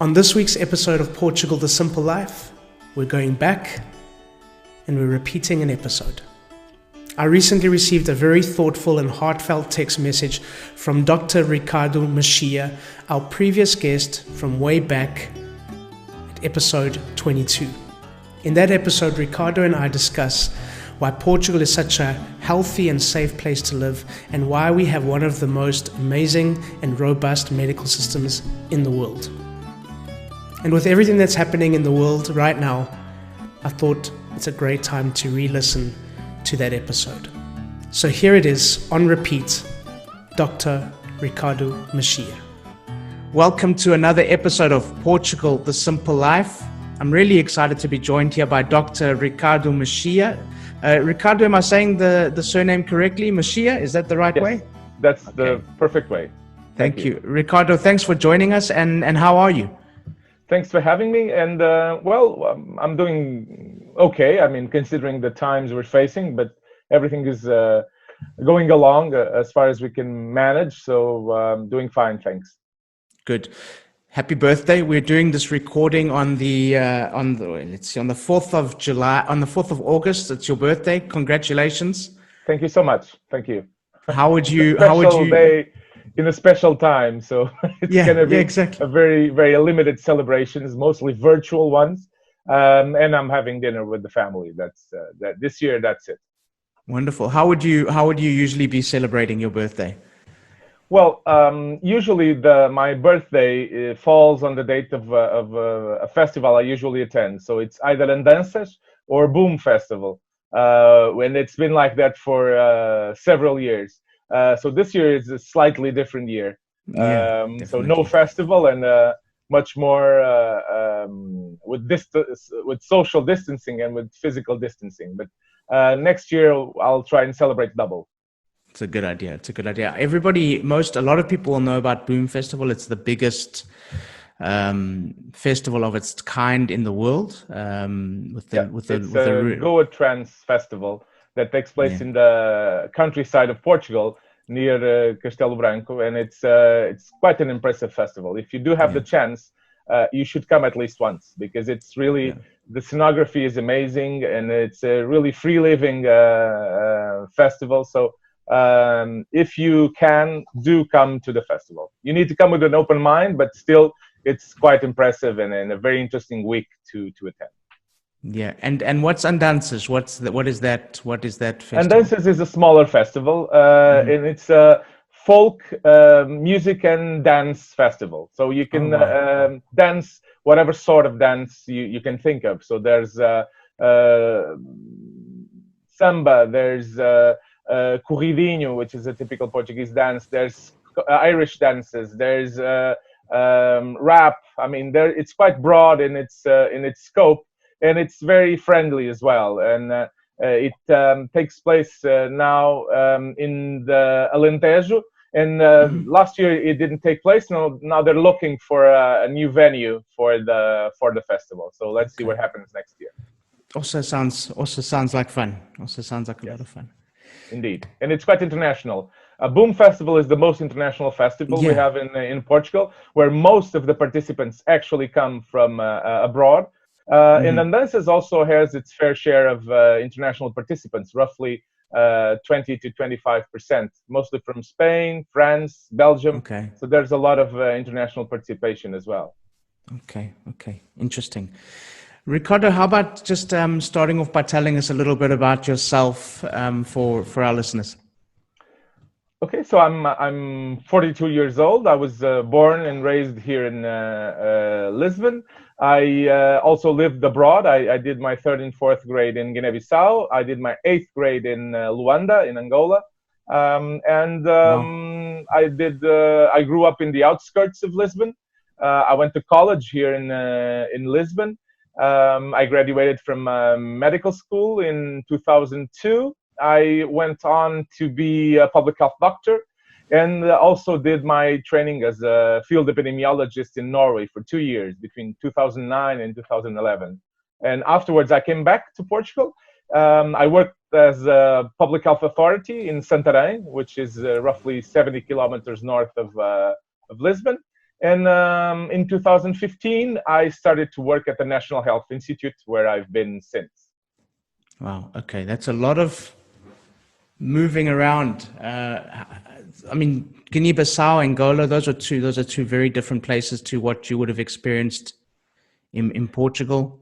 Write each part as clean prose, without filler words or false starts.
On this week's episode of Portugal, The Simple Life, we're going back and we're repeating an episode. I recently received a very thoughtful and heartfelt text message from Dr. Ricardo Mexia, our previous guest from way back at episode 22. In that episode, Ricardo and I discuss why Portugal is such a healthy and safe place to live and why we have one of the most amazing and robust medical systems in the world. And with everything that's happening in the world right now, I thought it's a great time to re-listen to that episode. So here it is, on repeat, Dr. Ricardo Mexia. Welcome to another episode of Portugal, The Simple Life. I'm really excited to be joined here by Dr. Ricardo Mexia. Ricardo, am I saying the surname correctly? Mexia, is that the right way? That's the perfect way. Thank you. Ricardo, thanks for joining us, and how are you? Thanks for having me. And I'm doing okay. I mean, considering the times we're facing, but everything is going along as far as we can manage. So doing fine. Thanks. Good. Happy birthday. We're doing this recording on the 4th of July, on the 4th of August. It's your birthday. Congratulations. Thank you so much. Thank you. How would you day in a special time, so it's going to be exactly. A very, very limited celebrations, mostly virtual ones, and I'm having dinner with the family. That's that this year. That's it. Wonderful. How would you usually be celebrating your birthday? Well, usually my birthday falls on the date of a festival I usually attend. So it's either Andanças or Boom Festival, and it's been like that for several years. So this year is a slightly different year. So no festival and much more with social distancing and with physical distancing. But next year I'll try and celebrate double. It's a good idea. A lot of people will know about Boom Festival. It's the biggest festival of its kind in the world. It's a Goa Trance Festival that takes place in the countryside of Portugal near Castelo Branco, and it's quite an impressive festival. If you do have the chance, you should come at least once, because it's really the scenography is amazing, and it's a really free living festival. So if you can, do come to the festival. You need to come with an open mind, but still it's quite impressive and a very interesting week to attend. Yeah, and what's Andanças? What is that festival? Andanças is a smaller festival, and it's a folk music and dance festival. So you can dance whatever sort of dance you can think of. So there's samba, there's corridinho, which is a typical Portuguese dance. There's Irish dances. There's rap. I mean, it's quite broad in its scope. And it's very friendly as well. And it takes place now in the Alentejo. And last year it didn't take place. Now they're looking for a new venue for the festival. So let's see what happens next year. Also sounds like fun. Also sounds like a lot of fun. Indeed, and it's quite international. Boom Festival is the most international festival we have in Portugal, where most of the participants actually come from abroad. And Andanças also has its fair share of international participants, roughly 20 to 25%, mostly from Spain, France, Belgium. Okay. So there's a lot of international participation as well. Okay, interesting. Ricardo, how about just starting off by telling us a little bit about yourself for our listeners? Okay, so I'm 42 years old. I was born and raised here in Lisbon. I also lived abroad. I did my 3rd and 4th grade in Guinea-Bissau. I did my 8th grade in Luanda, in Angola. I grew up in the outskirts of Lisbon. I went to college here in Lisbon. I graduated from medical school in 2002. I went on to be a public health doctor, and also did my training as a field epidemiologist in Norway for 2 years, between 2009 and 2011. And afterwards, I came back to Portugal. I worked as a public health authority in Santarém, which is roughly 70 kilometers north of Lisbon. And in 2015, I started to work at the National Health Institute, where I've been since. Wow. Okay, that's a lot of moving around. I mean, Guinea-Bissau, Angola, those are two very different places to what you would have experienced in Portugal.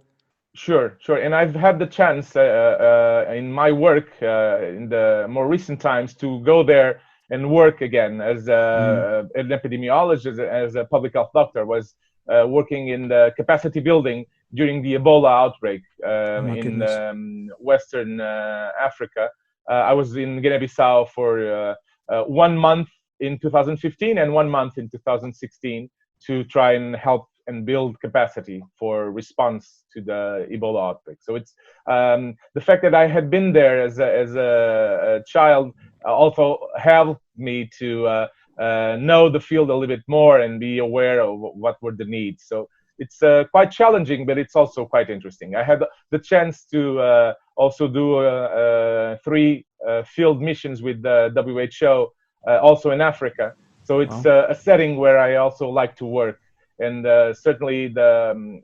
Sure, sure. And I've had the chance in my work in the more recent times to go there and work again as an epidemiologist, as a public health doctor. Was working in the capacity building during the Ebola outbreak in Western Africa. I was in Guinea-Bissau for 1 month in 2015 and 1 month in 2016 to try and help and build capacity for response to the Ebola outbreak. So it's the fact that I had been there as a child also helped me to know the field a little bit more and be aware of what were the needs. So it's quite challenging, but it's also quite interesting. I had the chance to also do 3 field missions with the WHO, also in Africa. So it's a setting where I also like to work. And certainly the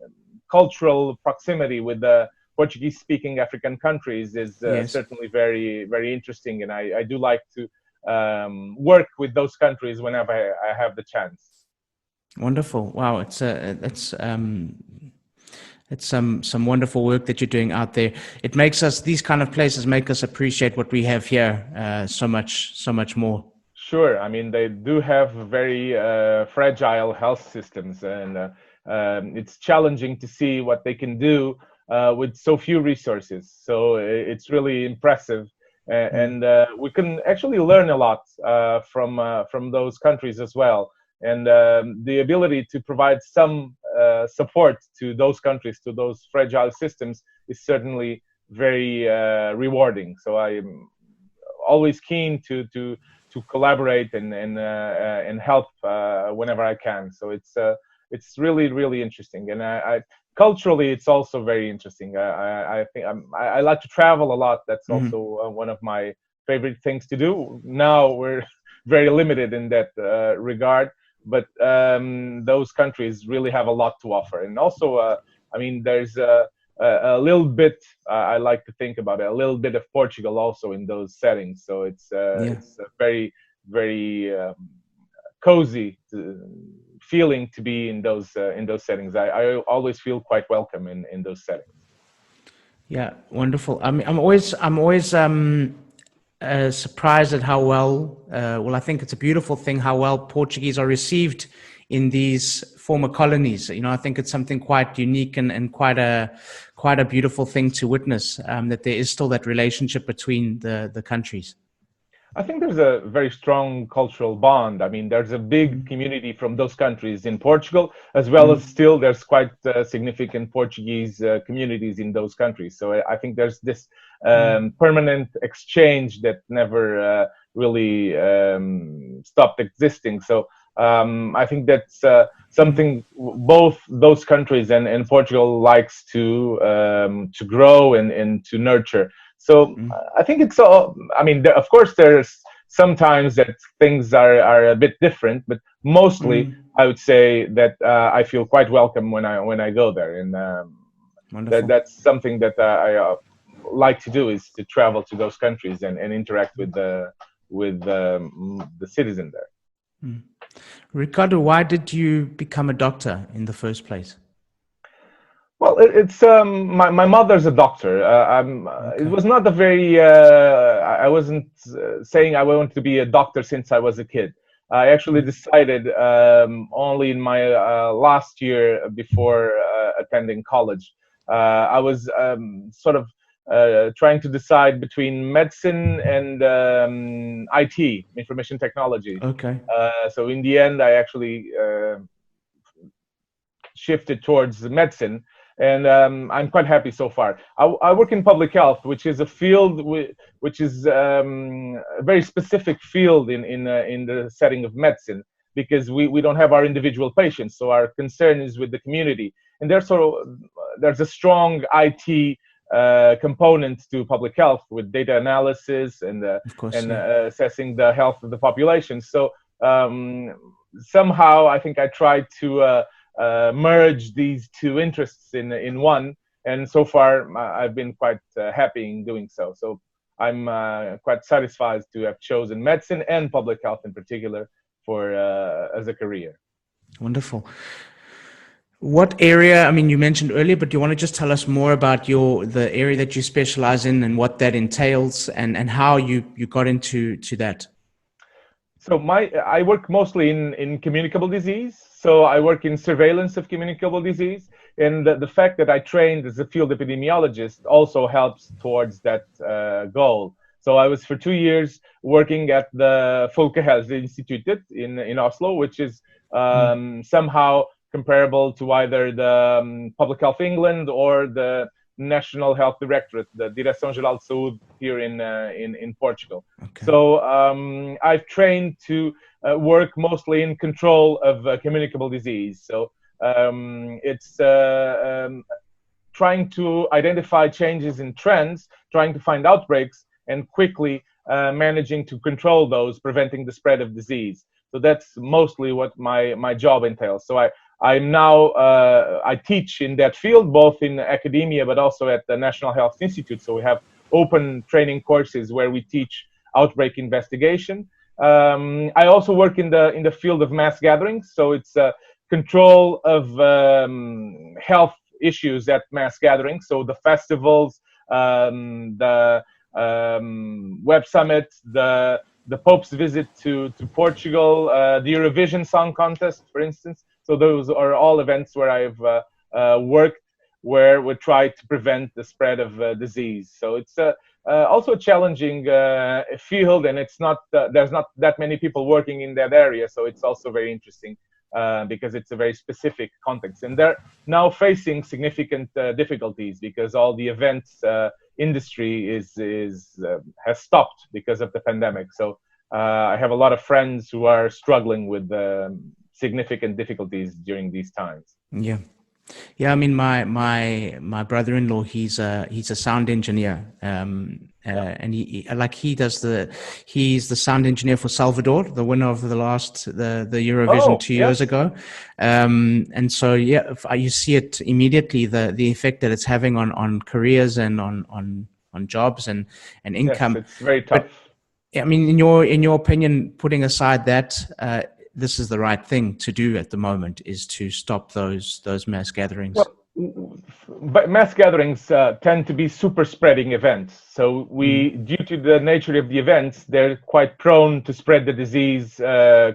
cultural proximity with the Portuguese-speaking African countries is certainly very, very interesting. And I do like to work with those countries whenever I have the chance. Wonderful! Wow, it's some wonderful work that you're doing out there. It makes us, these kind of places make us appreciate what we have here so much more. Sure. I mean, they do have very fragile health systems, and it's challenging to see what they can do with so few resources. So it's really impressive, and we can actually learn a lot from those countries as well. And the ability to provide some support to those countries, to those fragile systems, is certainly very rewarding. So I am always keen to collaborate and help whenever I can. So it's really, really interesting. And I culturally, it's also very interesting. I think I like to travel a lot. That's also one of my favorite things to do. Now we're very limited in that regard, but those countries really have a lot to offer. And also, I mean, there's a little bit, I like to think about it, a little bit of Portugal also in those settings. So it's a very, very cozy feeling to be in those settings. I always feel quite welcome in those settings. Yeah, wonderful. I mean, I'm always surprised at how well I think it's a beautiful thing how well Portuguese are received in these former colonies. You know, I think it's something quite unique and quite a beautiful thing to witness, that there is still that relationship between the countries. I think there's a very strong cultural bond. I mean, there's a big community from those countries in Portugal, as well as still there's quite significant Portuguese communities in those countries. So I think there's this permanent exchange that never really stopped existing. So I think that's something both those countries and Portugal likes to grow and to nurture. So I think it's all, I mean, of course, there's sometimes that things are a bit different, but mostly I would say that I feel quite welcome when I go there. And that's something that I like to do, is to travel to those countries and interact with the citizen there. Ricardo, why did you become a doctor in the first place? Well, it's my mother's a doctor. It was not a very. I wasn't saying I wanted to be a doctor since I was a kid. I actually decided only in my last year before attending college. I was sort of trying to decide between medicine and IT, information technology. Okay. So in the end, I actually shifted towards medicine. And I'm quite happy so far. I work in public health, which is a field which is a very specific field in the setting of medicine, because we don't have our individual patients, so our concern is with the community. And there's a strong IT component to public health, with data analysis and assessing the health of the population. So somehow I think I tried to merge these two interests in one, and so far I've been quite happy in doing so. So I'm quite satisfied to have chosen medicine and public health in particular for as a career. Wonderful. What area, I mean, you mentioned earlier, but do you want to just tell us more about the area that you specialize in and what that entails, and how you got into that? So I work mostly in communicable disease. So I work in surveillance of communicable disease, and the fact that I trained as a field epidemiologist also helps towards that goal. So I was for 2 years working at the Folkehelseinstituttet in Oslo, which is somehow comparable to either the Public Health England or the National Health Directorate, the Direção-Geral de Saúde here in Portugal. Okay. So I've trained to work mostly in control of communicable disease. So it's trying to identify changes in trends, trying to find outbreaks, and quickly managing to control those, preventing the spread of disease. So that's mostly what my job entails. So I'm now I teach in that field, both in academia but also at the National Health Institute. So we have open training courses where we teach outbreak investigation. I also work in the field of mass gatherings. So it's control of health issues at mass gatherings. So the festivals, the Web Summit, the Pope's visit to Portugal, the Eurovision Song Contest, for instance. So those are all events where I've worked, where we try to prevent the spread of disease. So it's also a challenging field, and it's not there's not that many people working in that area. So it's also very interesting because it's a very specific context, and they're now facing significant difficulties because all the events industry has stopped because of the pandemic. So I have a lot of friends who are struggling with significant difficulties during these times. Yeah. I mean, my brother-in-law, he's a sound engineer, and he's the sound engineer for Salvador, the winner of the Eurovision 2 years ago, and so you see it immediately, the effect that it's having on careers and on jobs and income. Yes, it's very tough. But, I mean, in your opinion, putting aside that, this is the right thing to do at the moment, is to stop those mass gatherings. Well, but mass gatherings tend to be super spreading events. So due to the nature of the events, they're quite prone to spread the disease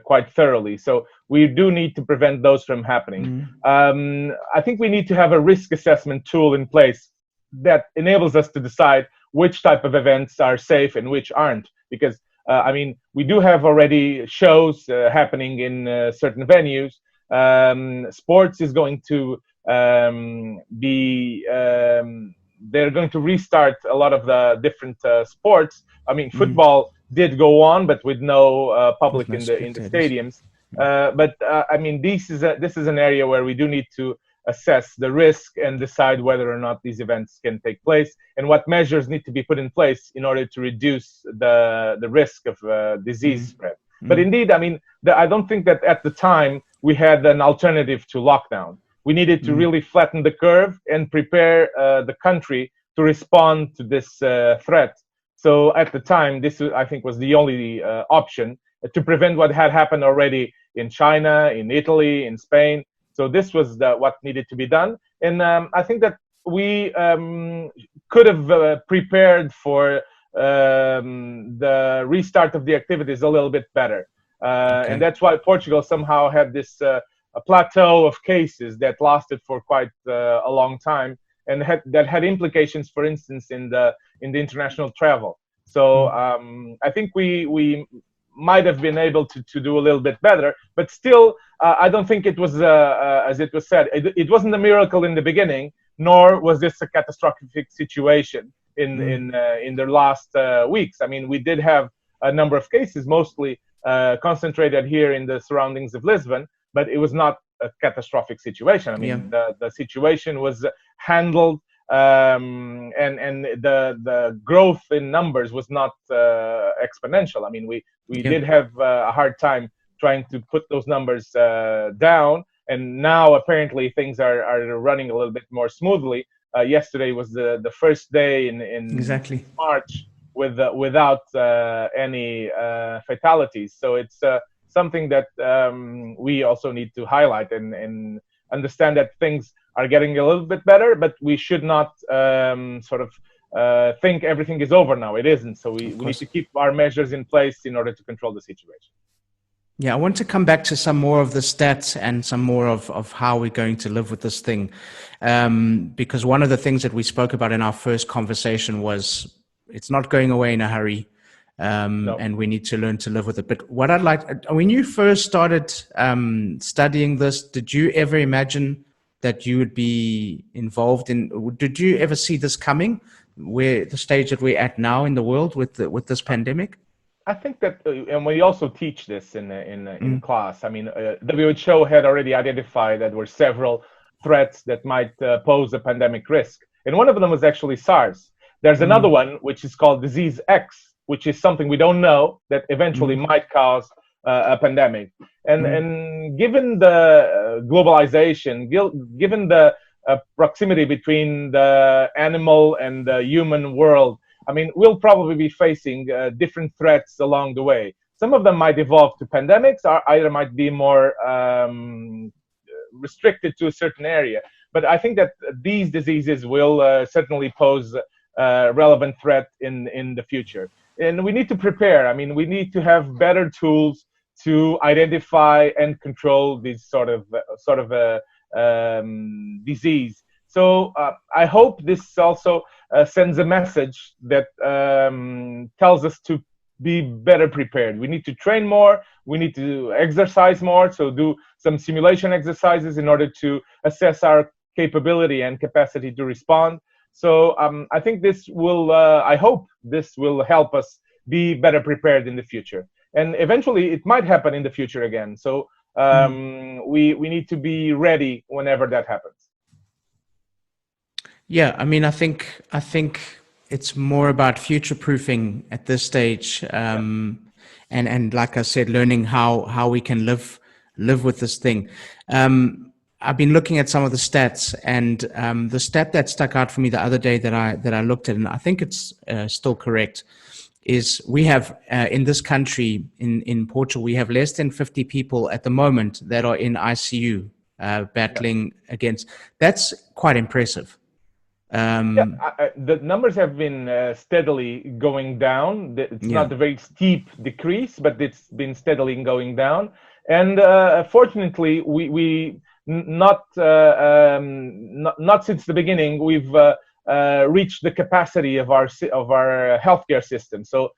quite thoroughly. So we do need to prevent those from happening. I think we need to have a risk assessment tool in place that enables us to decide which type of events are safe and which aren't, because I mean, we do have already shows happening in certain venues. Sports is going to they're going to restart a lot of the different sports. I mean, football did go on, but with no public in the stadiums. But I mean, this is an area where we do need to assess the risk and decide whether or not these events can take place, and what measures need to be put in place in order to reduce the risk of disease spread. But indeed, I mean, I don't think that at the time we had an alternative to lockdown. We needed to really flatten the curve and prepare the country to respond to this threat. So at the time, this I think was the only option to prevent what had happened already in China, in Italy, in Spain. So this was what needed to be done, and I think that we could have prepared for the restart of the activities a little bit better, and that's why Portugal somehow had this a plateau of cases that lasted for quite a long time, and that had implications, for instance, in the international travel. So I think we might have been able to do a little bit better, but still, I don't think it was, as it was said, it wasn't a miracle in the beginning, nor was this a catastrophic situation in the last weeks. I mean, we did have a number of cases, mostly concentrated here in the surroundings of Lisbon, but it was not a catastrophic situation. I mean, the situation was handled, and the growth in numbers was not exponential. I mean, we did have a hard time trying to put those numbers down. And now apparently things are running a little bit more smoothly. Yesterday was the first day in Exactly. March without any fatalities. So it's something that we also need to highlight and understand that things are getting a little bit better, but we should not think everything is over now. It isn't. So we need to keep our measures in place in order to control the situation. Yeah, I want to come back to some more of the stats and some more of how we're going to live with this thing. Because one of the things that we spoke about in our first conversation was it's not going away in a hurry. No. And we need to learn to live with it. But what I'd like, when you first started studying this, did you ever imagine that you would be involved in, did you ever see this coming, where the stage that we're at now in the world with this pandemic? I think that, and we also teach this in class. I mean, WHO had already identified that there were several threats that might pose a pandemic risk. And one of them was actually SARS. There's another one, which is called Disease X, which is something we don't know that eventually might cause a pandemic. And given the globalization, given the proximity between the animal and the human world, I mean, we'll probably be facing different threats along the way. Some of them might evolve to pandemics, or either might be more restricted to a certain area. But I think that these diseases will certainly pose a relevant threat in the future. And we need to prepare. I mean, we need to have better tools to identify and control this sort of disease. So I hope this also sends a message that tells us to be better prepared. We need to train more. We need to exercise more. So do some simulation exercises in order to assess our capability and capacity to respond. So I think this will, I hope this will help us be better prepared in the future. And eventually it might happen in the future again. So we need to be ready whenever that happens. Yeah, I mean, I think it's more about future-proofing at this stage, and like I said, learning how we can live with this thing. I've been looking at some of the stats, and the stat that stuck out for me the other day that I looked at, and I think it's still correct, is we have in this country, in Portugal, we have less than 50 people at the moment that are in ICU battling against. That's quite impressive. The numbers have been steadily going down. It's not a very steep decrease, but it's been steadily going down. And fortunately, we not since the beginning we've reached the capacity of our healthcare system. So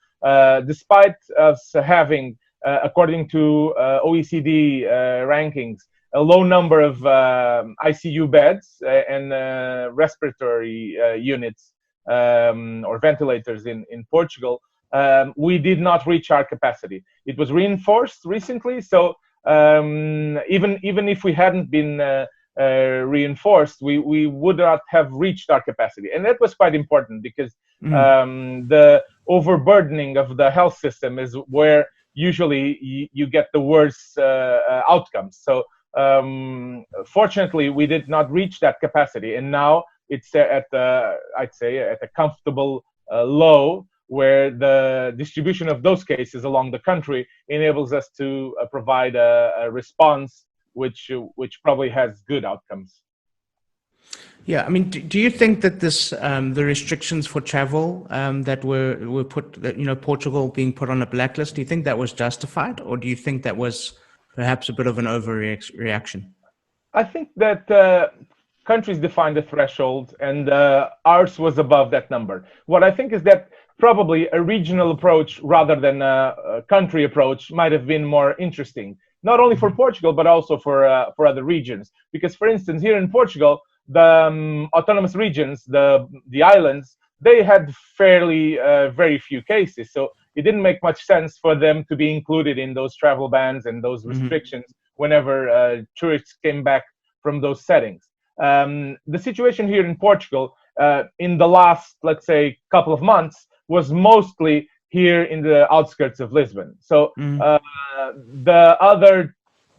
despite us having, according to OECD rankings, a low number of ICU beds and respiratory units or ventilators in Portugal, we did not reach our capacity. It was reinforced recently, so even if we hadn't been reinforced, we would not have reached our capacity. And that was quite important because the overburdening of the health system is where usually you get the worst outcomes. So fortunately, we did not reach that capacity, and now it's at I'd say at a comfortable low, where the distribution of those cases along the country enables us to provide a response which probably has good outcomes. Yeah, I mean, do you think that this the restrictions for travel that were put, that, you know, Portugal being put on a blacklist, do you think that was justified, or do you think that was perhaps a bit of an overreaction? I think that countries define the threshold, and ours was above that number. What I think is that probably a regional approach rather than a country approach might have been more interesting, not only for Portugal, but also for other regions. Because, for instance, here in Portugal, the autonomous regions, the islands, they had fairly very few cases. So it didn't make much sense for them to be included in those travel bans and those restrictions whenever tourists came back from those settings. The situation here in Portugal in the last, let's say, couple of months was mostly here in the outskirts of Lisbon. So Mm. the other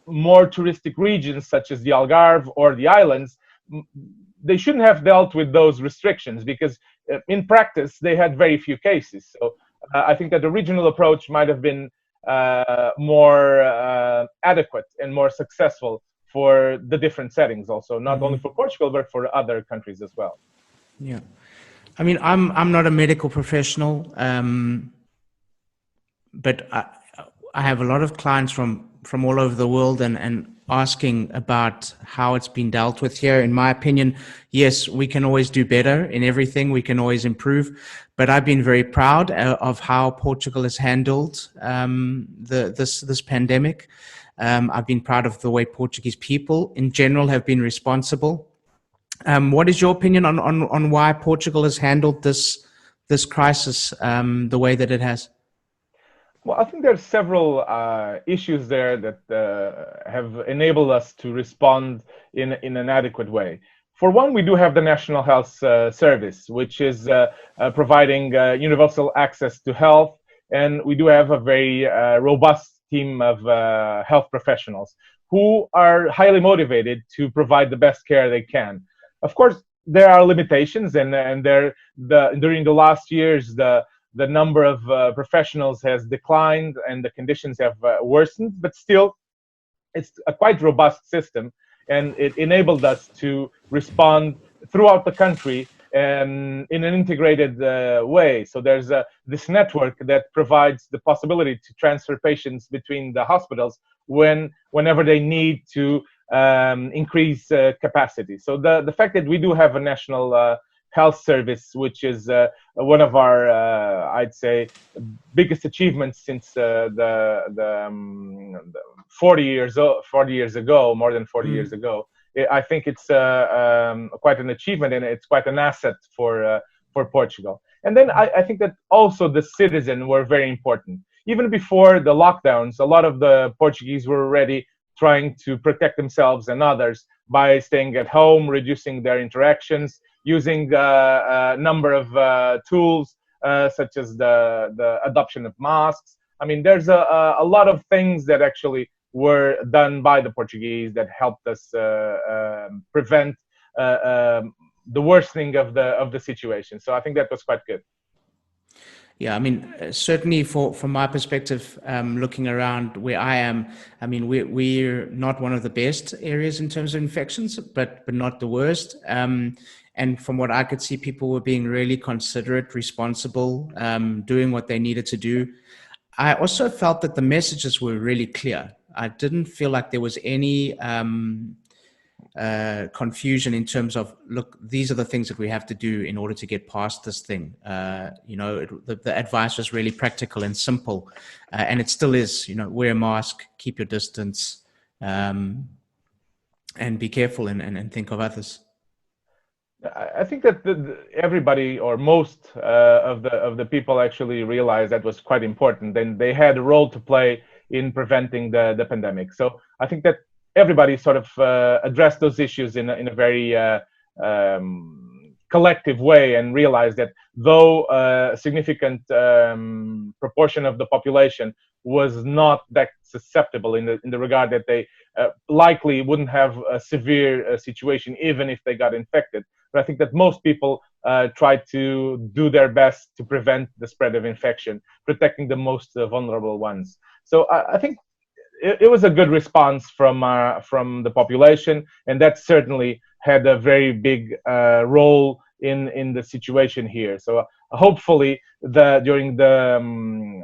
more touristic regions, such as the Algarve or the islands, they shouldn't have dealt with those restrictions because in practice they had very few cases. So I think that the regional approach might have been more adequate and more successful for the different settings also, not only for Portugal, but for other countries as well. Yeah. I mean, I'm not a medical professional, but I have a lot of clients from all over the world and asking about how it's been dealt with here. In my opinion, yes, we can always do better in everything. We can always improve, but I've been very proud of how Portugal has handled this pandemic. I've been proud of the way Portuguese people in general have been responsible. What is your opinion on why Portugal has handled this crisis the way that it has? Well, I think there are several issues there that have enabled us to respond in an adequate way. For one, we do have the National Health Service, which is providing universal access to health, and we do have a very robust team of health professionals who are highly motivated to provide the best care they can. Of course, there are limitations, and during the last years, the number of professionals has declined and the conditions have worsened, but still it's a quite robust system, and it enabled us to respond throughout the country in an integrated way. So there's this network that provides the possibility to transfer patients between the hospitals whenever they need to increase capacity. So the fact that we do have a national health service, which is one of our, I'd say, biggest achievements since the 40 years ago, more than 40 years ago. I think it's quite an achievement, and it's quite an asset for Portugal. And then I think that also the citizen were very important. Even before the lockdowns, a lot of the Portuguese were already trying to protect themselves and others by staying at home, reducing their interactions, using a number of tools such as the adoption of masks. I mean, there's a lot of things that actually were done by the Portuguese that helped us prevent the worsening of the situation. So I think that was quite good. Yeah, I mean, certainly from my perspective, looking around where I am, I mean, we're not one of the best areas in terms of infections, but not the worst. And from what I could see, people were being really considerate, responsible, doing what they needed to do. I also felt that the messages were really clear. I didn't feel like there was any confusion in terms of, look, these are the things that we have to do in order to get past this thing. The advice was really practical and simple, and it still is. Wear a mask, keep your distance, and be careful and think of others. I think that everybody or most of the people actually realized that was quite important, and they had a role to play in preventing the pandemic. So I think that everybody sort of addressed those issues in a very collective way, and realized that though a significant proportion of the population was not that susceptible in the regard that they likely wouldn't have a severe situation even if they got infected. But I think that most people tried to do their best to prevent the spread of infection, protecting the most vulnerable ones. So I think it was a good response from the population, and that certainly had a very big role in the situation here. So hopefully during the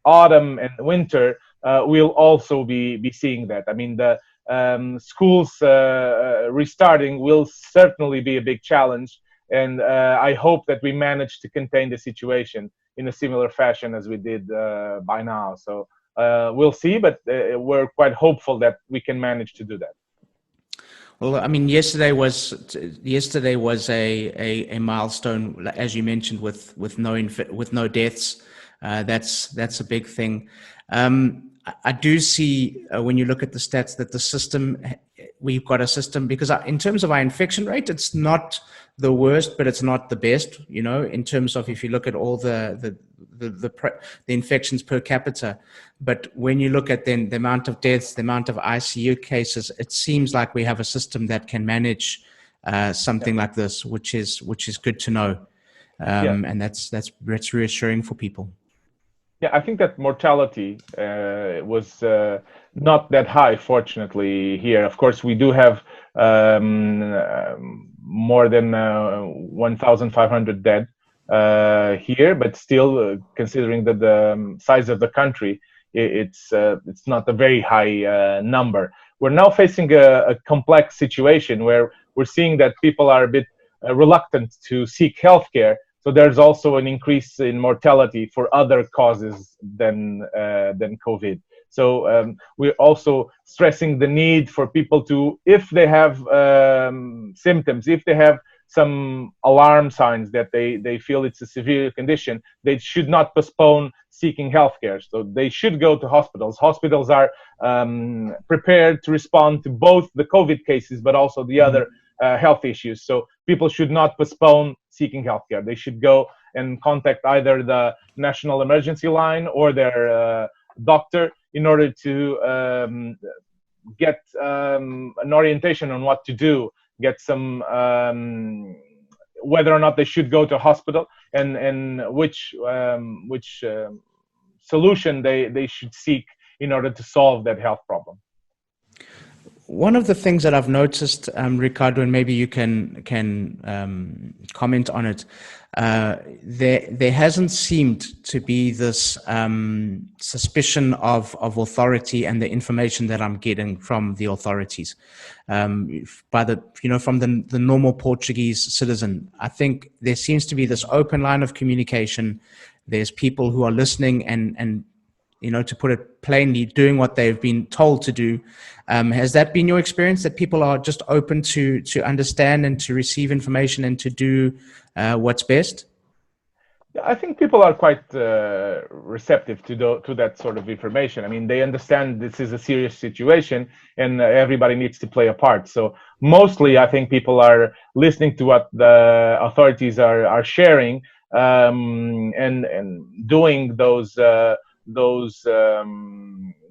autumn and winter, we'll also be seeing that. I mean, the schools restarting will certainly be a big challenge, and I hope that we manage to contain the situation in a similar fashion as we did by now. So we'll see, but we're quite hopeful that we can manage to do that. Well, I mean, yesterday was a milestone, as you mentioned, with no deaths. That's a big thing. I do see when you look at the stats that the system we've got a system, because in terms of our infection rate, it's not the worst, but it's not the best, you know, in terms of if you look at all the infections per capita. But when you look at then the amount of deaths, the amount of ICU cases, it seems like we have a system that can manage something like this, which is good to know. And that's reassuring for people. Yeah, I think that mortality was not that high, fortunately, here. Of course, we do have more than 1,500 dead here, but still, considering that the size of the country, it's not a very high number. We're now facing a complex situation where we're seeing that people are a bit reluctant to seek healthcare. So there's also an increase in mortality for other causes than COVID. So we're also stressing the need for people to, if they have symptoms, if they have some alarm signs that they feel it's a severe condition, they should not postpone seeking healthcare. So they should go to hospitals. Hospitals are prepared to respond to both the COVID cases, but also the other health issues. So people should not postpone seeking healthcare. They should go and contact either the national emergency line or their doctor in order to get an orientation on what to do, get some whether or not they should go to a hospital, and which solution they should seek in order to solve that health problem. One of the things that I've noticed, Ricardo, and maybe you can comment on it, there hasn't seemed to be this suspicion of authority and the information that I'm getting from the authorities, from the normal Portuguese citizen. I think there seems to be this open line of communication. There's people who are listening and to put it plainly, doing what they've been told to do. Has that been your experience, that people are just open to understand and to receive information and to do what's best? I think people are quite receptive to that sort of information. I mean, they understand this is a serious situation and everybody needs to play a part. So mostly, I think people are listening to what the authorities are sharing and doing those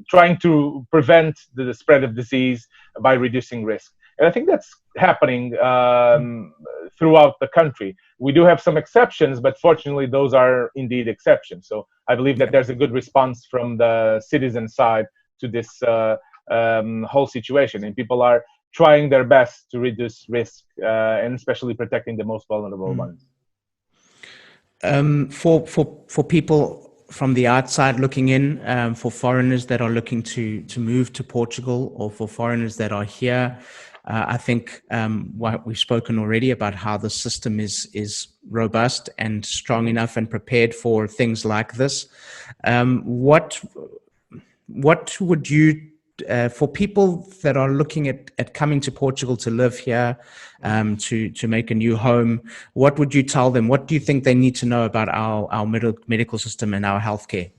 trying to prevent the spread of disease by reducing risk. And I think that's happening throughout the country. We do have some exceptions, but fortunately, those are indeed exceptions. So I believe that there's a good response from the citizen side to this whole situation. And people are trying their best to reduce risk and especially protecting the most vulnerable ones. For people from the outside looking in, for foreigners that are looking to move to Portugal, or for foreigners that are here, I think what we've spoken already about how the system is robust and strong enough and prepared for things like this. What would you, for people that are looking at coming to Portugal to live here, to make a new home, what would you tell them? What do you think they need to know about our medical system and our healthcare?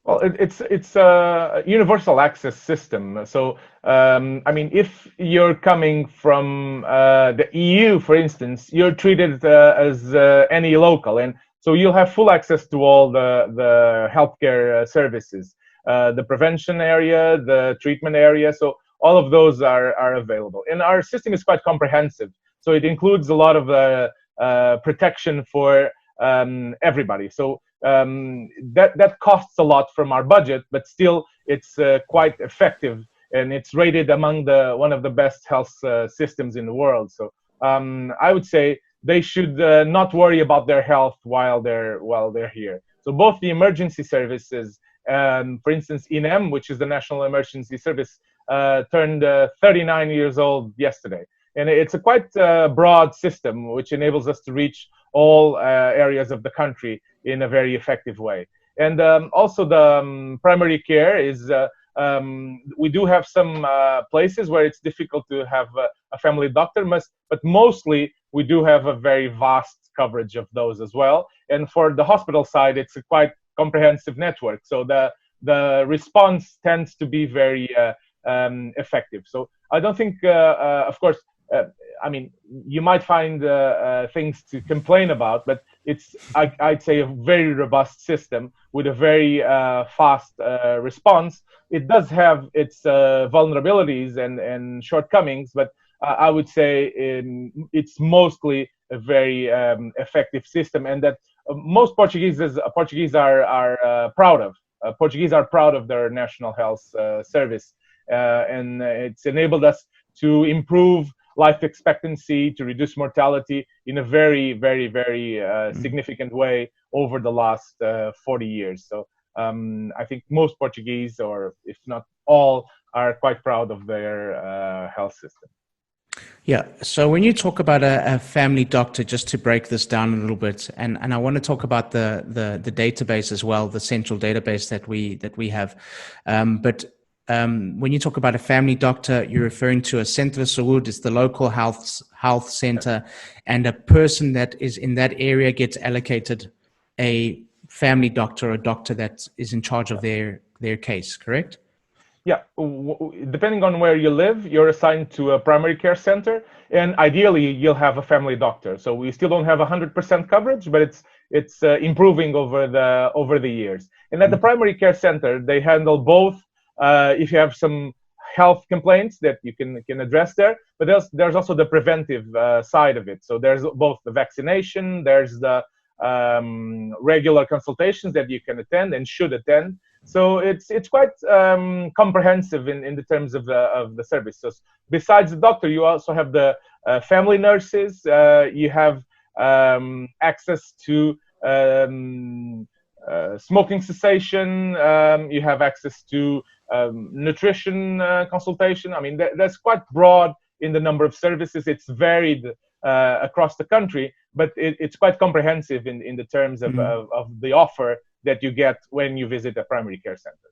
Well, it's a universal access system. So, I mean, if you're coming from the EU, for instance, you're treated as any local, and so you'll have full access to all the healthcare services, the prevention area, the treatment area. So all of those are available, and our system is quite comprehensive. So it includes a lot of protection for everybody. So that costs a lot from our budget, but still it's quite effective, and it's rated among one of the best health systems in the world. So I would say they should not worry about their health while they're here. So both the emergency services, for instance, INEM, which is the National Emergency Service, turned 39 years old yesterday. And it's a quite broad system, which enables us to reach all areas of the country in a very effective way. And also the primary care is, we do have some places where it's difficult to have a family doctor, but mostly we do have a very vast coverage of those as well. And for the hospital side, it's a quite comprehensive network. So the response tends to be very effective. So I don't think, of course, I mean, you might find things to complain about, but I'd say, a very robust system with a very fast response. It does have its vulnerabilities and shortcomings, but I would say it's mostly a very effective system, and that most Portuguese are proud of. Portuguese are proud of their national health service, and it's enabled us to improve life expectancy, to reduce mortality in a very, very, very significant way over the last 40 years. So I think most Portuguese, or if not all, are quite proud of their health system. Yeah. So when you talk about a family doctor, just to break this down a little bit, and I want to talk about the database as well, the central database that we have. When you talk about a family doctor, you're referring to a centro de saúde, it's the local health center, and a person that is in that area gets allocated a family doctor, or a doctor that is in charge of their case, correct? Yeah, depending on where you live, you're assigned to a primary care center, and ideally you'll have a family doctor. So we still don't have 100% coverage, but it's improving over the years. And at the primary care center, they handle both. If you have some health complaints that you can address there, but there's also the preventive side of it. So there's both the vaccination, there's the regular consultations that you can attend and should attend. So it's quite comprehensive in the terms of the service. So besides the doctor, you also have the family nurses. You have access to smoking cessation. You have access to nutrition consultation. I mean, that's quite broad in the number of services. It's varied across the country, but it's quite comprehensive in the terms of the offer that you get when you visit a primary care center.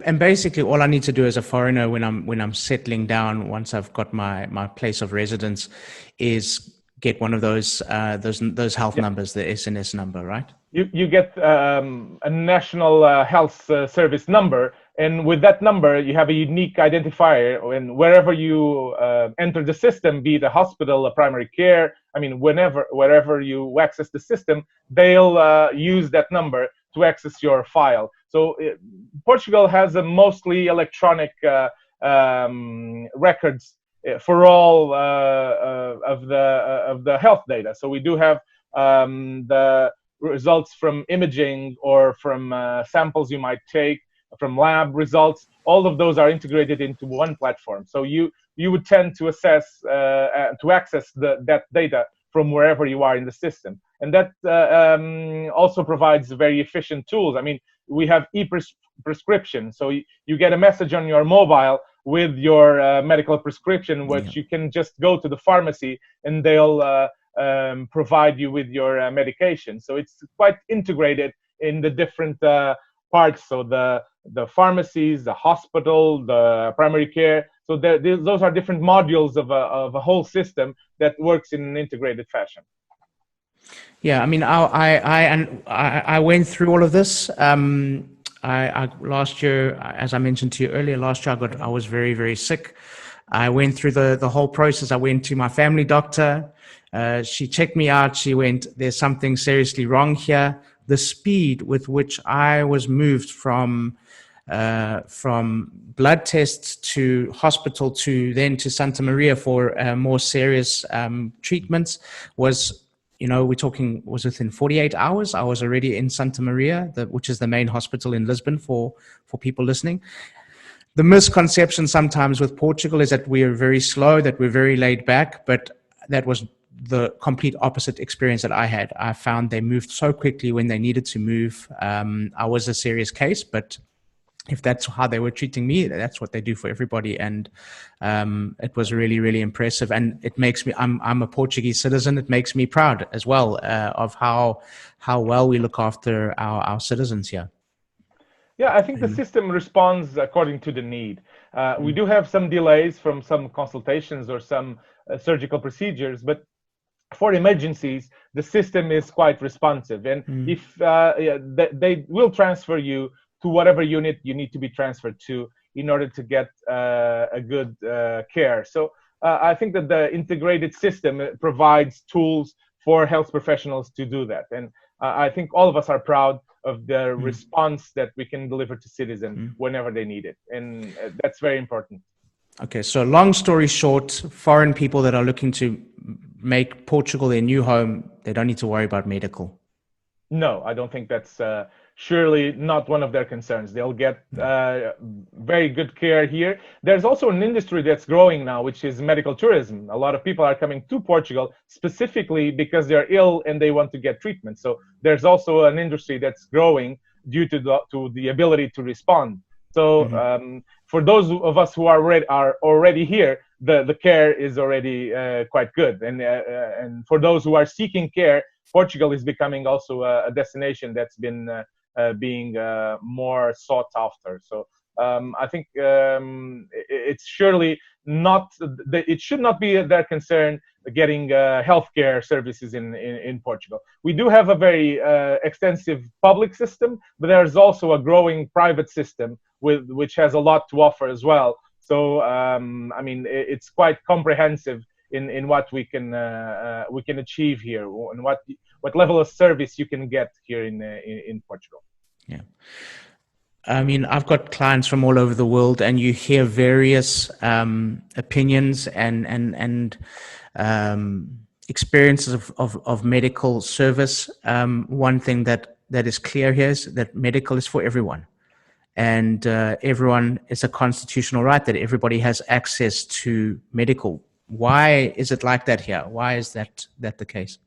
And basically, all I need to do as a foreigner when I'm settling down, once I've got my place of residence, is get one of those health numbers, the SNS number, right? You get a national health service number, and with that number, you have a unique identifier. And wherever you enter the system, be it a hospital, a primary care, I mean, wherever you access the system, they'll use that number to access your file. So Portugal has a mostly electronic records for all of the health data. So we do have the results from imaging or from samples you might take, from lab results. All of those are integrated into one platform. So you would tend to access that data from wherever you are in the system. And that also provides very efficient tools. I mean, we have e-prescription. So you get a message on your mobile with your medical prescription, which you can just go to the pharmacy and they'll provide you with your medication. So it's quite integrated in the different parts. So the pharmacies, the hospital, the primary care. So those are different modules of a whole system that works in an integrated fashion. Yeah, I mean, I went through all of this. I last year, as I mentioned to you earlier, I was very, very sick. I went through the whole process. I went to my family doctor. She checked me out. She went, "There's something seriously wrong here." The speed with which I was moved from blood tests to hospital to Santa Maria for more serious treatments was, we're talking, was within 48 hours. I was already in Santa Maria, which is the main hospital in Lisbon for people listening. The misconception sometimes with Portugal is that we are very slow, that we're very laid back, but that was the complete opposite experience that I had. I found they moved so quickly when they needed to move. I was a serious case, but if that's how they were treating me, that's what they do for everybody. And it was really, really impressive. And it makes me, I'm a Portuguese citizen. It makes me proud as well of how well we look after our citizens here. Yeah, I think the system responds according to the need. We do have some delays from some consultations or some surgical procedures, but for emergencies, the system is quite responsive. And if they will transfer you to whatever unit you need to be transferred to in order to get a good care. So I think that the integrated system provides tools for health professionals to do that. And I think all of us are proud of the response that we can deliver to citizens whenever they need it. And that's very important. Okay, so long story short, foreign people that are looking to make Portugal their new home, they don't need to worry about medical. No, I don't think that's surely not one of their concerns. They'll get very good care here. There's also an industry that's growing now, which is medical tourism. A lot of people are coming to Portugal specifically because they're ill and they want to get treatment. So there's also an industry that's growing due to the ability to respond. So for those of us who are already here, the care is already quite good. And for those who are seeking care, Portugal is becoming also a destination that's been being more sought after. So I think it's surely not. It should not be their concern getting healthcare services in Portugal. We do have a very extensive public system, but there's also a growing private system which has a lot to offer as well. So I mean, it's quite comprehensive in what we can achieve here, and what level of service you can get here in Portugal. Yeah, I mean, I've got clients from all over the world, and you hear various opinions and experiences of medical service. One thing that is clear here is that medical is for everyone. And everyone, it's a constitutional right that everybody has access to medical. Why is it like that here? Why is that the case?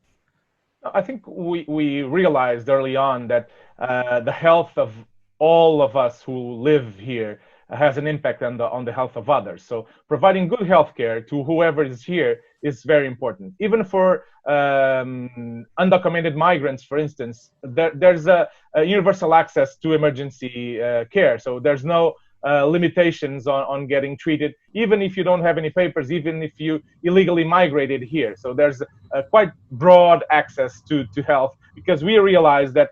I think we realized early on that the health of all of us who live here has an impact on the health of others. So providing good health care to whoever is here is very important. Even for undocumented migrants, for instance, there's a universal access to emergency care. So there's no limitations on getting treated, even if you don't have any papers, even if you illegally migrated here. So there's a quite broad access to health, because we realize that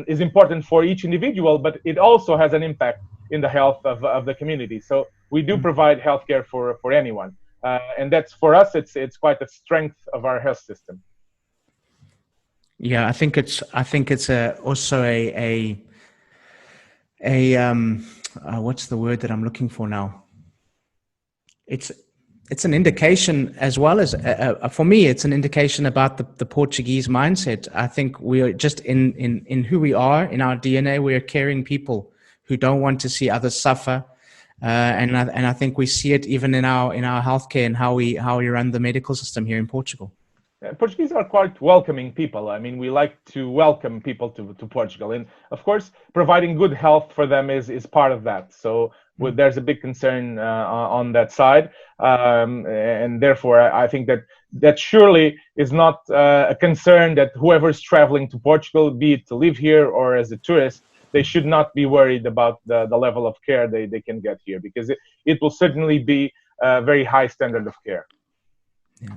is important for each individual, but it also has an impact in the health of the community. So we do provide healthcare for anyone, and that's, for us, it's quite a strength of our health system. Yeah, I think it's also a what's the word that I'm looking for now? It's an indication, as well as for me, it's an indication about the Portuguese mindset. I think we are just in who we are, in our DNA. We are caring people who don't want to see others suffer, and I think we see it even in our healthcare and how we run the medical system here in Portugal. Portuguese are quite welcoming people. I mean, we like to welcome people to Portugal, and of course, providing good health for them is part of that. So there's a big concern on that side, and therefore, I think that surely is not a concern that whoever is traveling to Portugal, be it to live here or as a tourist, they should not be worried about the level of care they can get here, because it will certainly be a very high standard of care. Yeah.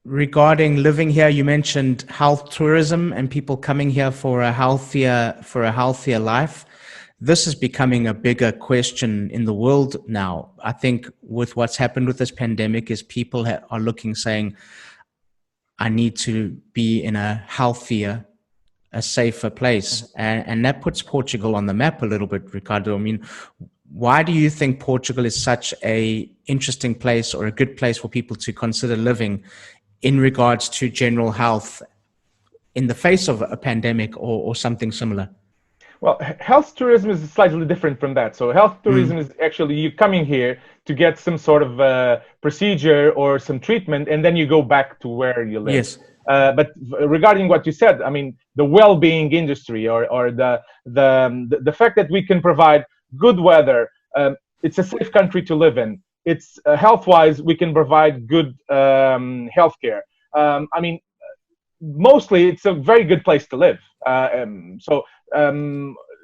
Regarding living here, you mentioned health tourism and people coming here for a healthier life. This is becoming a bigger question in the world now. I think with what's happened with this pandemic is people are looking, saying, I need to be in a healthier, a safer place. And that puts Portugal on the map a little bit, Ricardo. I mean, why do you think Portugal is such a interesting place, or a good place for people to consider living in regards to general health in the face of a pandemic or something similar? Well, health tourism is slightly different from that. So health tourism is actually you coming here to get some sort of procedure or some treatment, and then you go back to where you live. Yes. But regarding what you said, I mean, the well-being industry, or the fact that we can provide good weather, it's a safe country to live in. It's health-wise, we can provide good healthcare. I mean, mostly it's a very good place to live.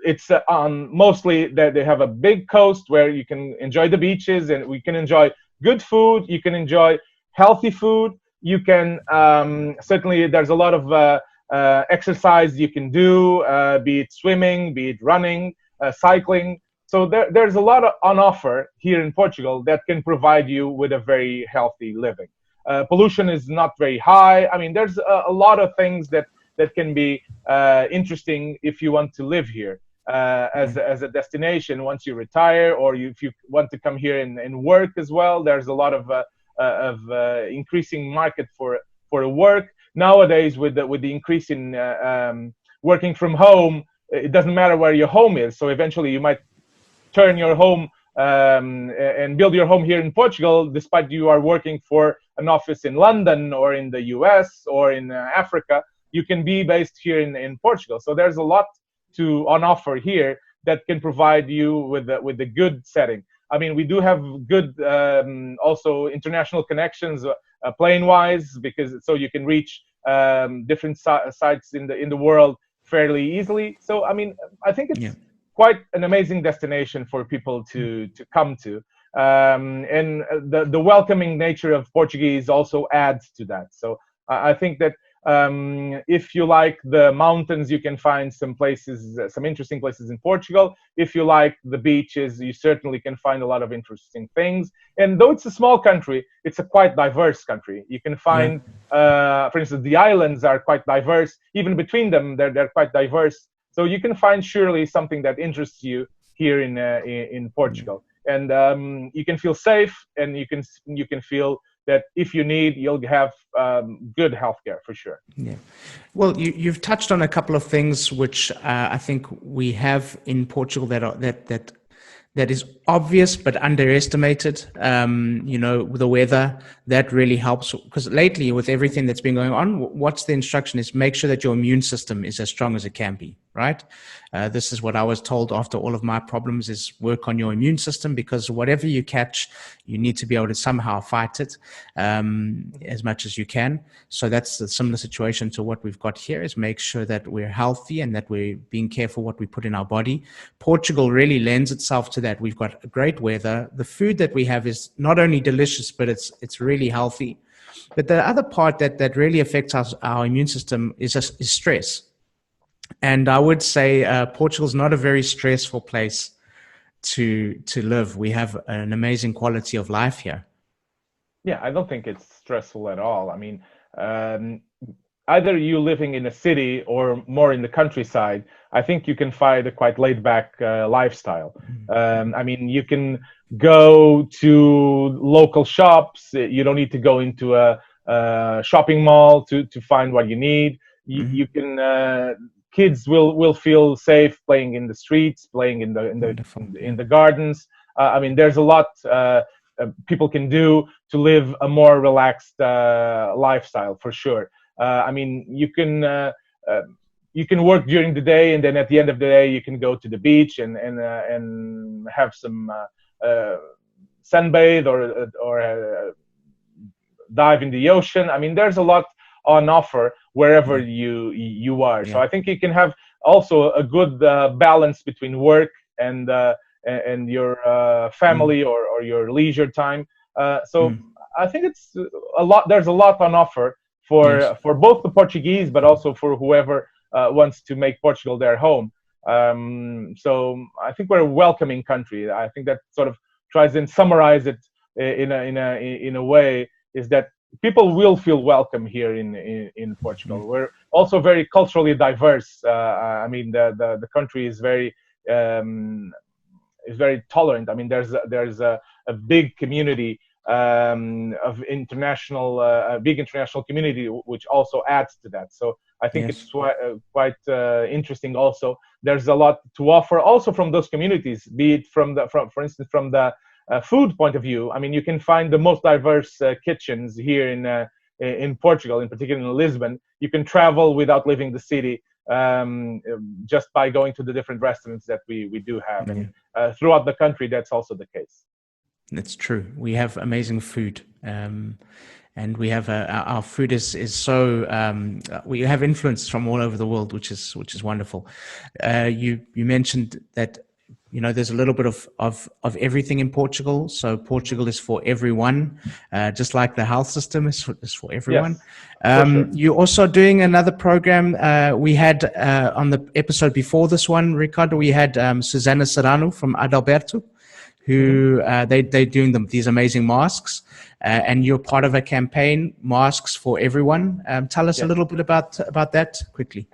It's on mostly that they have a big coast where you can enjoy the beaches, and we can enjoy good food. You can enjoy healthy food. You can certainly, there's a lot of exercise you can do, be it swimming, be it running. cycling. So there's a lot on offer here in Portugal that can provide you with a very healthy living. Pollution is not very high. I mean, there's a lot of things that can be interesting if you want to live here as a destination once you retire, or if you want to come here and work as well. There's a lot of increasing market for work nowadays with the increase in working from home. It doesn't matter where your home is. So eventually you might turn your home and build your home here in Portugal, despite you are working for an office in London or in the US or in Africa. You can be based here in Portugal. So there's a lot on offer here that can provide you with a good setting. I mean, we do have good also international connections, plane-wise, because so you can reach different sites in the world fairly easily. So I mean, I think it's quite an amazing destination for people to come to, and the welcoming nature of Portuguese also adds to that. So I think that if you like the mountains, you can find some places, some interesting places in Portugal. If you like the beaches, you certainly can find a lot of interesting things. And though it's a small country, it's a quite diverse country. You can find, for instance, the islands are quite diverse. Even between them, they're quite diverse. So you can find surely something that interests you here in Portugal. And you can feel safe, and you can feel that if you need, you'll have good healthcare for sure. Yeah. Well, you've touched on a couple of things which I think we have in Portugal that is obvious but underestimated. The weather, that really helps, because lately with everything that's been going on, what's the instruction is make sure that your immune system is as strong as it can be, right? This is what I was told after all of my problems, is work on your immune system, because whatever you catch, you need to be able to somehow fight it as much as you can. So that's a similar situation to what we've got here, is make sure that we're healthy and that we're being careful what we put in our body. Portugal really lends itself to that. We've got great weather. The food that we have is not only delicious, but it's really healthy. But the other part that really affects our immune system is stress. And I would say Portugal's not a very stressful place to live. We have an amazing quality of life here. Yeah, I don't think it's stressful at all. I mean, either you living in a city or more in the countryside, I think you can find a quite laid-back lifestyle. I mean, you can go to local shops. You don't need to go into a shopping mall to find what you need. You can. Kids will feel safe playing in the streets, playing in the gardens. I mean, there's a lot people can do to live a more relaxed lifestyle for sure. I mean, you can work during the day, and then at the end of the day, you can go to the beach and have some sunbathe or dive in the ocean. I mean, there's a lot on offer wherever you are. So I think you can have also a good balance between work and your family or your leisure time. So I think it's a lot. There's a lot on offer for both the Portuguese, but also for whoever wants to make Portugal their home. So I think we're a welcoming country. I think that sort of tries and summarize it in a way, is that people will feel welcome here in Portugal. We're also very culturally diverse. I mean, the country is very tolerant. I mean, there's a big community of international, big international community, which also adds to that. So I think it's quite interesting. Also, there's a lot to offer also from those communities, be it for instance, from the food point of view. I mean, you can find the most diverse kitchens here in Portugal, in particular in Lisbon. You can travel without leaving the city, just by going to the different restaurants that we do have. And throughout the country, that's also the case. That's true. We have amazing food. And we have our food is so we have influence from all over the world, which is wonderful. You mentioned that there's a little bit of everything in Portugal. So Portugal is for everyone, just like the health system is for everyone. Yes, for sure. You're also doing another program. We had on the episode before this one, Ricardo, we had Susana Serrano from Adalberto, who they're doing these amazing masks. And you're part of a campaign, Masks for Everyone. Tell us a little bit about that quickly.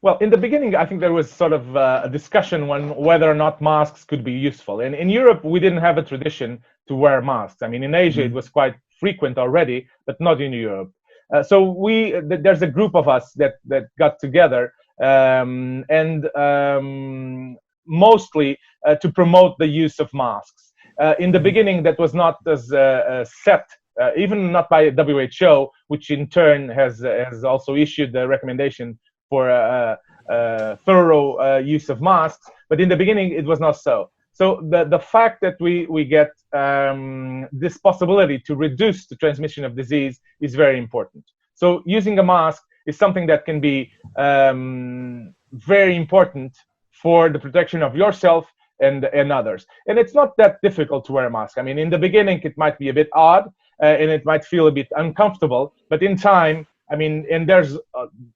Well, in the beginning, I think there was sort of a discussion on whether or not masks could be useful. And in Europe, we didn't have a tradition to wear masks. I mean, in Asia, it was quite frequent already, but not in Europe. So there's a group of us that got together mostly to promote the use of masks. In the beginning, that was not as set, even not by WHO, which in turn has also issued the recommendation for thorough use of masks, but in the beginning it was not so. So the fact that we get this possibility to reduce the transmission of disease is very important. So using a mask is something that can be very important for the protection of yourself and others. And it's not that difficult to wear a mask. I mean, in the beginning it might be a bit odd and it might feel a bit uncomfortable, but in time, I mean, and there's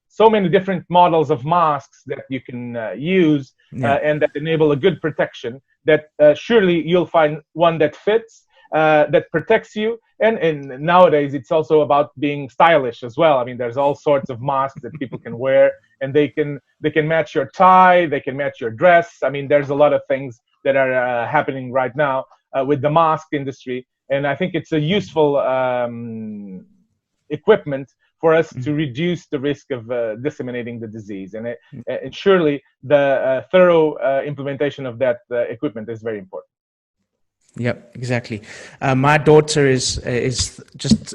so many different models of masks that you can use and that enable a good protection, that surely you'll find one that fits, that protects you. And nowadays, it's also about being stylish as well. I mean, there's all sorts of masks that people can wear, and they can match your tie, they can match your dress. I mean, there's a lot of things that are happening right now with the mask industry. And I think it's a useful equipment for us to reduce the risk of disseminating the disease. And surely the thorough implementation of that equipment is very important. Yep, exactly. My daughter is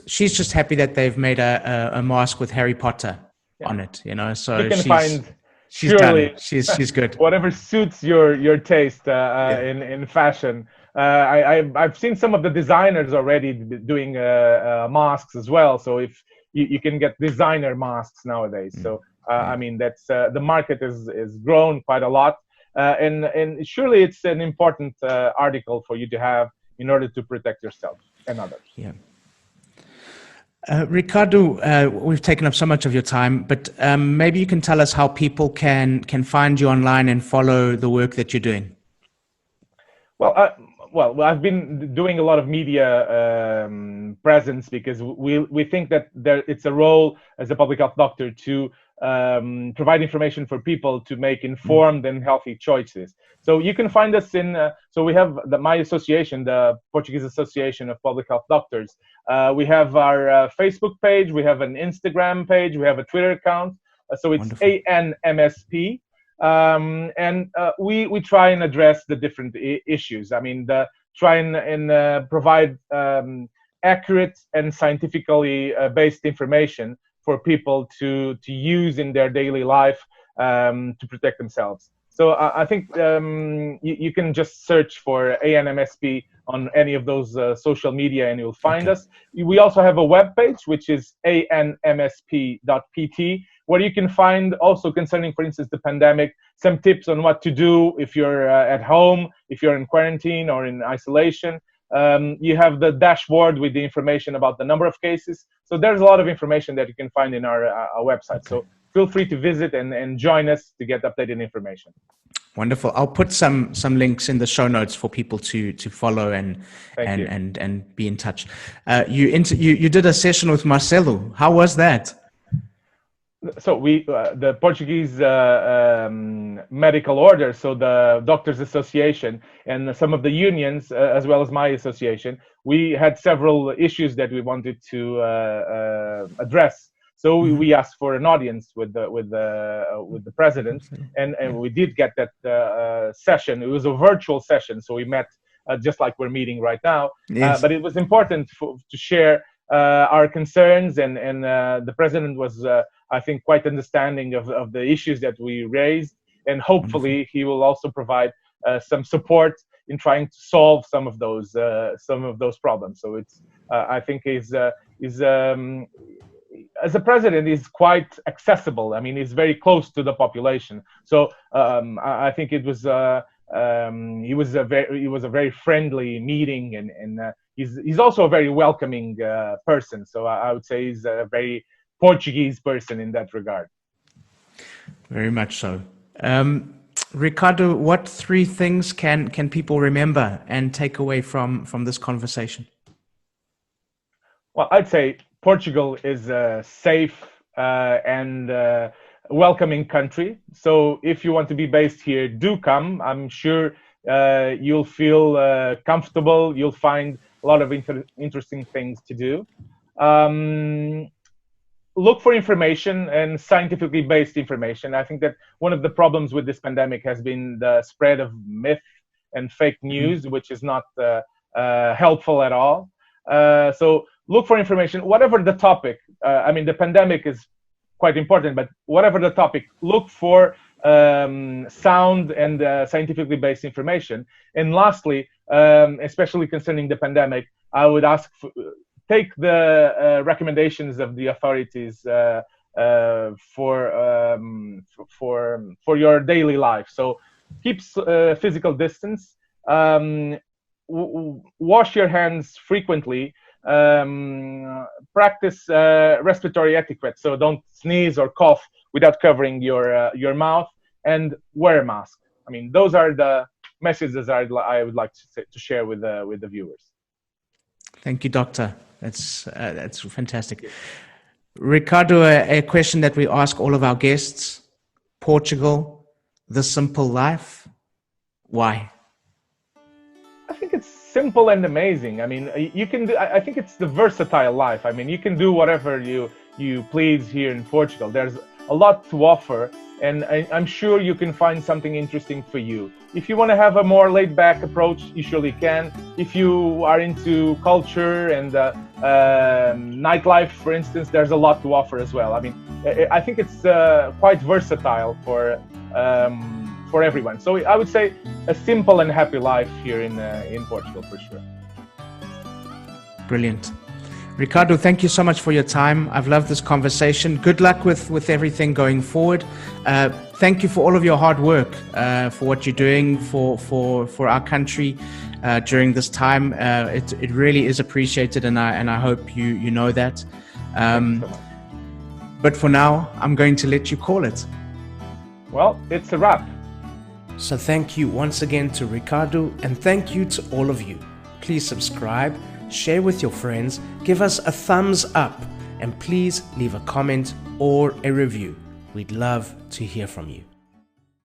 she's just happy that they've made a mask with Harry Potter on it, so you can she's surely done. She's good. Whatever suits your taste in fashion. I've seen some of the designers already doing masks as well. So if you can get designer masks nowadays. So I mean, that's the market is grown quite a lot, and surely it's an important article for you to have in order to protect yourself and others. Yeah. Ricardo, we've taken up so much of your time, but maybe you can tell us how people can find you online and follow the work that you're doing. Well, I've been doing a lot of media presence because we think that it's a role as a public health doctor to provide information for people to make informed and healthy choices. So you can find us so we have my association, the Portuguese Association of Public Health Doctors. We have our Facebook page, we have an Instagram page, we have a Twitter account. So it's Wonderful. ANMSP. And we try and address the different issues. I mean, try and provide accurate and scientifically based information for people to use in their daily life to protect themselves. So I think you can just search for ANMSP on any of those social media and you'll find us. We also have a webpage, which is anmsp.pt, where you can find also concerning, for instance, the pandemic, some tips on what to do if you're at home, if you're in quarantine or in isolation. You have the dashboard with the information about the number of cases. So there's a lot of information that you can find in our website. So feel free to visit and join us to get updated information. Wonderful. I'll put some links in the show notes for people to follow and be in touch. You did a session with Marcelo. How was that? So the Portuguese medical order, so the Doctors Association and some of the unions, as well as my association, we had several issues that we wanted to address. So we asked for an audience with the president, and we did get that session. It was a virtual session, so we met just like we're meeting right now. Yes. But it was important to share our concerns, and the president was, I think, quite understanding of the issues that we raised, and hopefully he will also provide some support in trying to solve some of those problems. So it's I think is as a president, is quite accessible. I mean, he's very close to the population. So I think it was he was a very friendly meeting, and he's also a very welcoming person. So I would say he's a very Portuguese person in that regard. Very much so. Ricardo, what 3 things can people remember and take away from this conversation? Well, I'd say Portugal is a safe and welcoming country. So if you want to be based here, do come. I'm sure you'll feel comfortable. You'll find a lot of interesting things to do. Look for information and scientifically based information. I think that one of the problems with this pandemic has been the spread of myth and fake news, which is not helpful at all. So look for information, whatever the topic. I mean, the pandemic is quite important, but whatever the topic, look for sound and scientifically based information. And lastly, especially concerning the pandemic, I would ask take the recommendations of the authorities for your daily life. So keep physical distance, wash your hands frequently, practice respiratory etiquette. So don't sneeze or cough without covering your mouth, and wear a mask. I mean, those are the messages I would like to share with the viewers. Thank you, Doctor. That's fantastic. Ricardo, a question that we ask all of our guests: Portugal, the simple life. Why? I think it's simple and amazing. I mean, you can do, I think it's the versatile life. I mean, you can do whatever you please here in Portugal. There's a lot to offer, and I'm sure you can find something interesting for you. If you want to have a more laid-back approach, you surely can. If you are into culture and nightlife, for instance, there's a lot to offer as well. I mean, I think it's quite versatile for everyone. So I would say a simple and happy life here in Portugal, for sure. Brilliant. Ricardo, thank you so much for your time. I've loved this conversation. Good luck with everything going forward. Thank you for all of your hard work, for what you're doing for our country during this time. It really is appreciated, and I hope you know that. Thank you so much. But for now, I'm going to let you call it. Well, it's a wrap. So thank you once again to Ricardo, and thank you to all of you. Please subscribe, share with your friends, give us a thumbs up, and please leave a comment or a review. We'd love to hear from you.